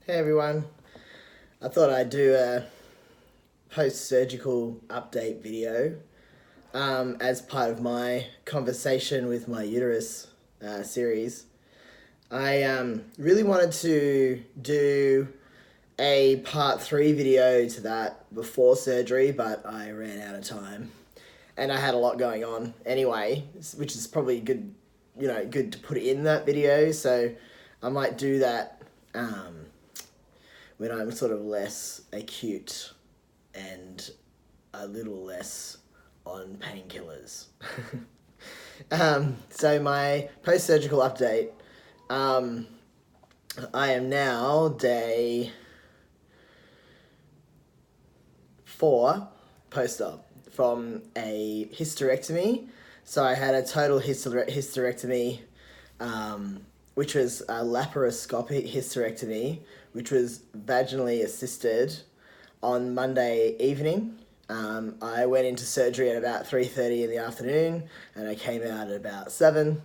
Hey everyone, I thought I'd do a post-surgical update video as part of my conversation with my uterus series. I really wanted to do a part 3 video to that before surgery, but I ran out of time and I had a lot going on anyway, which is probably good, good to put in that video. So I might do that when I'm sort of less acute and a little less on painkillers. So my post-surgical update, I am now day 4 post-op from a hysterectomy. So I had a total hysterectomy, which was a laparoscopic hysterectomy, which was vaginally assisted on Monday evening. I went into surgery at about 3:30 in the afternoon, and I came out at about 7.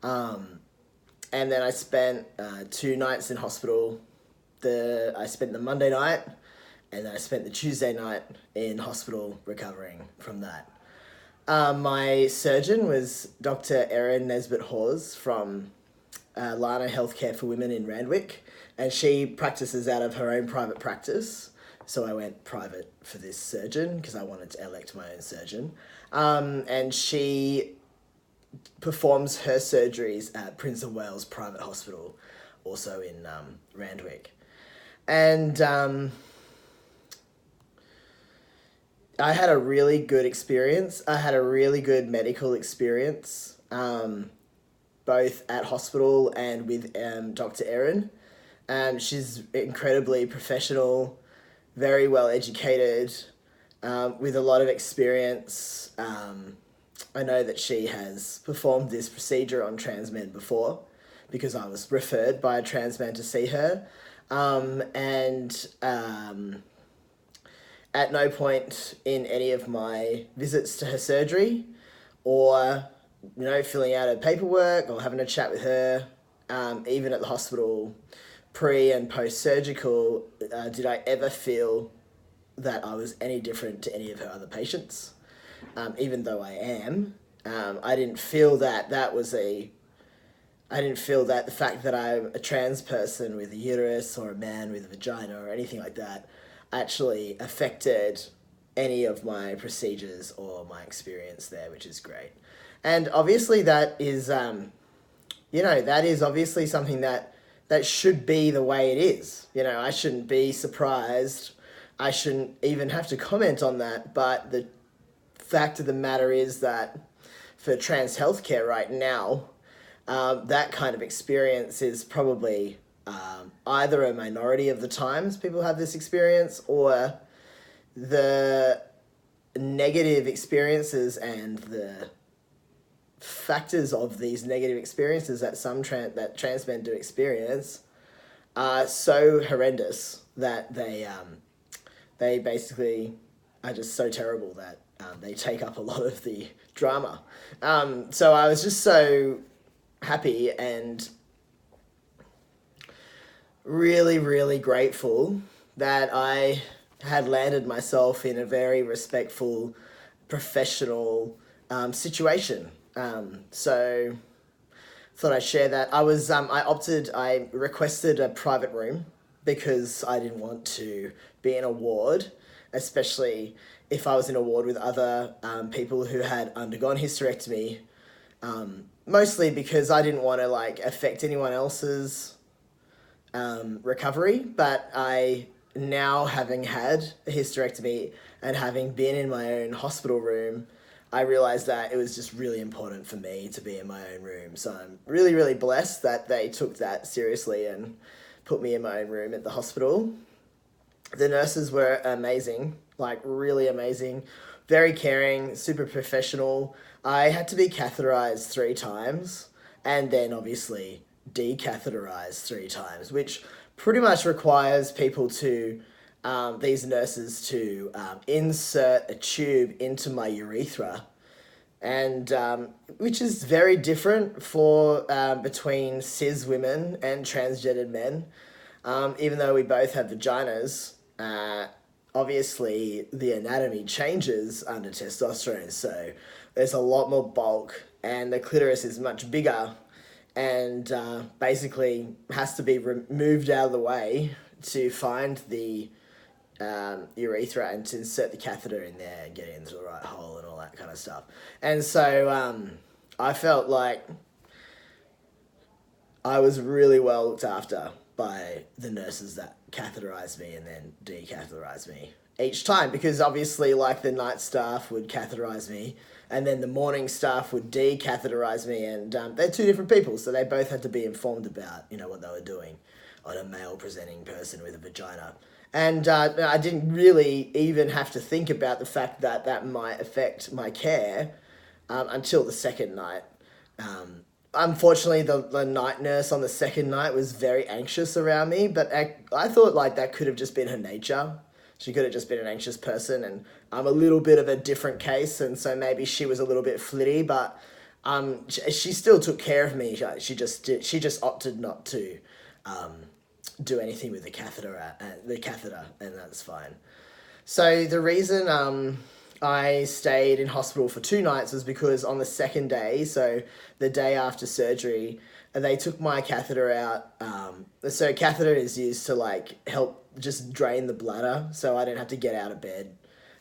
And then I spent 2 nights in hospital. I spent the Monday night, and then I spent the Tuesday night in hospital recovering from that. My surgeon was Dr. Erin Nesbitt-Hawes from Lana Healthcare for Women in Randwick, and she practices out of her own private practice. So I went private for this surgeon because I wanted to elect my own surgeon. And she performs her surgeries at Prince of Wales Private Hospital, also in Randwick. And I had a really good experience. I had a really good medical experience, both at hospital and with Dr. Erin. She's incredibly professional, very well educated, with a lot of experience. I know that she has performed this procedure on trans men before because I was referred by a trans man to see her. At no point in any of my visits to her surgery or, filling out her paperwork or having a chat with her, even at the hospital, pre and post-surgical, did I ever feel that I was any different to any of her other patients. Even though I am, I didn't feel that the fact that I'm a trans person with a uterus or a man with a vagina or anything like that actually affected any of my procedures or my experience there, which is great. And obviously that is, that is obviously something that should be the way it is. I shouldn't be surprised. I shouldn't even have to comment on that. But the fact of the matter is that for trans healthcare right now, that kind of experience is probably either a minority of the times people have this experience, or the negative experiences and the factors of these negative experiences that that trans men do experience are so horrendous that they basically are just so terrible that they take up a lot of the drama. So I was just so happy and really, really grateful that I had landed myself in a very respectful, professional situation. So thought I'd share that. I requested a private room because I didn't want to be in a ward, especially if I was in a ward with other people who had undergone hysterectomy, mostly because I didn't want to affect anyone else's recovery. But I, now having had a hysterectomy and having been in my own hospital room, I realized that it was just really important for me to be in my own room. So I'm really, really blessed that they took that seriously and put me in my own room at the hospital. The nurses were amazing, really amazing, very caring, super professional. I had to be catheterized 3 times and then obviously decatheterized 3 times, which pretty much requires people to, these nurses to insert a tube into my urethra, and which is very different for between cis women and transgendered men. Even though we both have vaginas, obviously the anatomy changes under testosterone, so there's a lot more bulk and the clitoris is much bigger and basically has to be moved out of the way to find the urethra and to insert the catheter in there and get it into the right hole and all that kind of stuff. And so I felt like I was really well looked after by the nurses that catheterized me and then decatheterized me each time, because obviously like the night staff would catheterize me and then the morning staff would decatheterize me, and they're two different people, so they both had to be informed about, you know, what they were doing on a male presenting person with a vagina. And I didn't really even have to think about the fact that that might affect my care until the second night. Unfortunately, the night nurse on the second night was very anxious around me, but I thought like that could have just been her nature. She could have just been an anxious person, and I'm a little bit of a different case, and so maybe she was a little bit flitty, but she still took care of me. She just opted not to do anything with the catheter, and that's fine. So the reason I stayed in hospital for 2 nights was because on the second day, so the day after surgery, they took my catheter out. So catheter is used to like help just drain the bladder, so I didn't have to get out of bed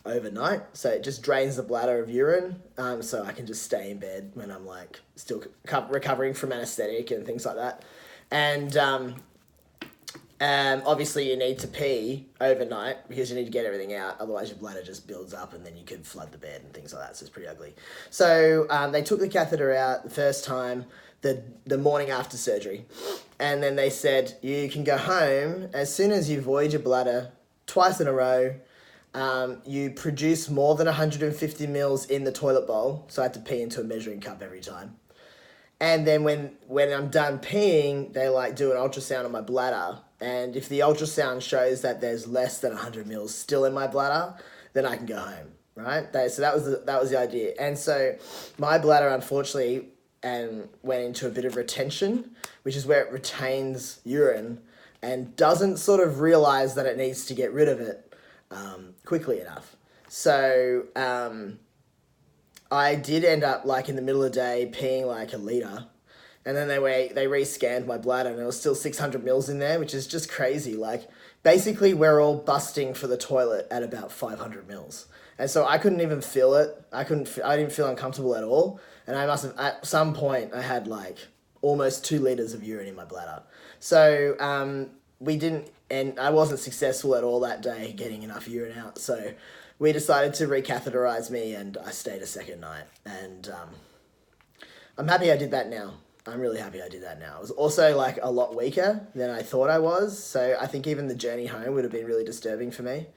overnight. So it just drains the bladder of urine, so I can just stay in bed when I'm like still recovering from anesthetic and things like that. And obviously you need to pee overnight because you need to get everything out, otherwise your bladder just builds up and then you could flood the bed and things like that, so it's pretty ugly. So they took the catheter out the first time the morning after surgery, and then they said you can go home as soon as you void your bladder twice in a row. You produce more than 150 mils in the toilet bowl, so I had to pee into a measuring cup every time. And then when I'm done peeing, they like do an ultrasound on my bladder, and if the ultrasound shows that there's less than 100 mils still in my bladder, then I can go home, right? So that was the idea. And so my bladder, unfortunately, went into a bit of retention, which is where it retains urine and doesn't sort of realize that it needs to get rid of it quickly enough. So I did end up like in the middle of the day peeing like a litre, and then they re-scanned my bladder and there was still 600 mils in there, which is just crazy. Like basically we're all busting for the toilet at about 500 mils. And so I couldn't even feel it. I didn't feel uncomfortable at all. And I must have, at some point, I had like almost 2 litres of urine in my bladder. So and I wasn't successful at all that day getting enough urine out. So we decided to recatheterize me, and I stayed a second night. And I'm happy I did that now. I'm really happy I did that now. I was also like a lot weaker than I thought I was. So I think even the journey home would have been really disturbing for me.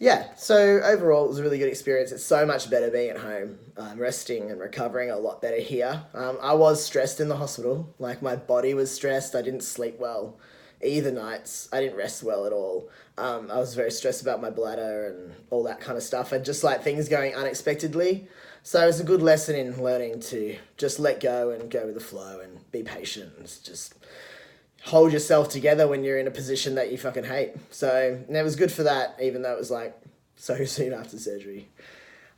Yeah, so overall it was a really good experience. It's so much better being at home. I'm resting and recovering a lot better here. I was stressed in the hospital. Like my body was stressed. I didn't sleep well either nights. I didn't rest well at all. I was very stressed about my bladder and all that kind of stuff, and just like things going unexpectedly. So it was a good lesson in learning to just let go and go with the flow and be patient and just hold yourself together when you're in a position that you fucking hate. So and it was good for that, even though it was like so soon after surgery.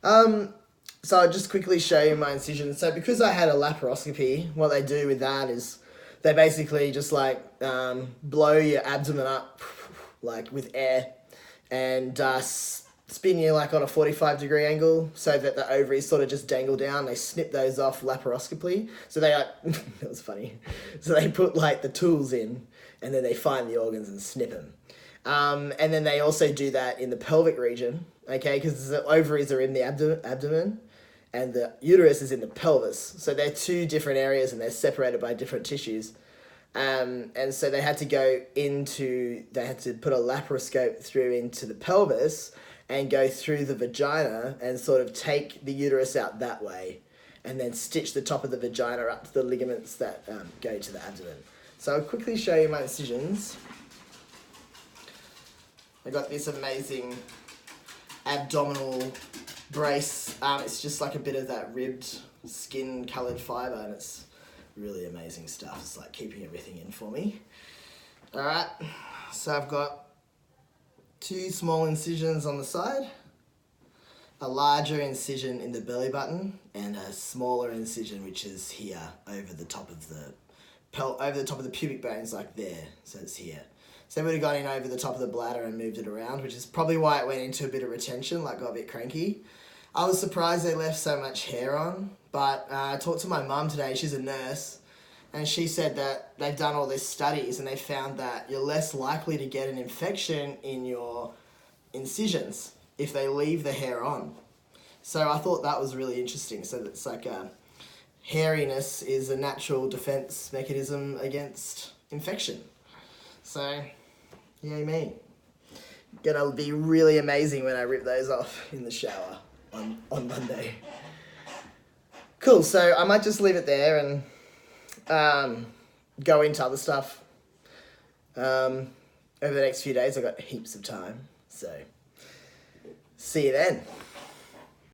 So I'll just quickly show you my incision. So because I had a laparoscopy, what they do with that is they basically just like blow your abdomen up like with air and spin you like on a 45-degree angle so that the ovaries sort of just dangle down. They snip those off laparoscopically. So they like, that was funny. So they put like the tools in and then they find the organs and snip them. And then they also do that in the pelvic region, okay, because the ovaries are in the abdomen and the uterus is in the pelvis. So they're 2 different areas and they're separated by different tissues. And so they had to put a laparoscope through into the pelvis and go through the vagina and sort of take the uterus out that way and then stitch the top of the vagina up to the ligaments that go to the abdomen. So I'll quickly show you my incisions. I got this amazing abdominal brace. It's just like a bit of that ribbed skin coloured fibre, and it's really amazing stuff. It's like keeping everything in for me. All right, so I've got 2 small incisions on the side, a larger incision in the belly button, and a smaller incision which is here over the top of the pubic bones, like there. So it's here. So they would have gone in over the top of the bladder and moved it around, which is probably why it went into a bit of retention, like got a bit cranky. I was surprised they left so much hair on, but I talked to my mum today. She's a nurse, and she said that they've done all these studies and they found that you're less likely to get an infection in your incisions if they leave the hair on. So I thought that was really interesting. So it's like hairiness is a natural defense mechanism against infection. So, yay me. Gonna be really amazing when I rip those off in the shower on Monday. Cool, so I might just leave it there and go into other stuff. Over the next few days, I've got heaps of time. So, see you then.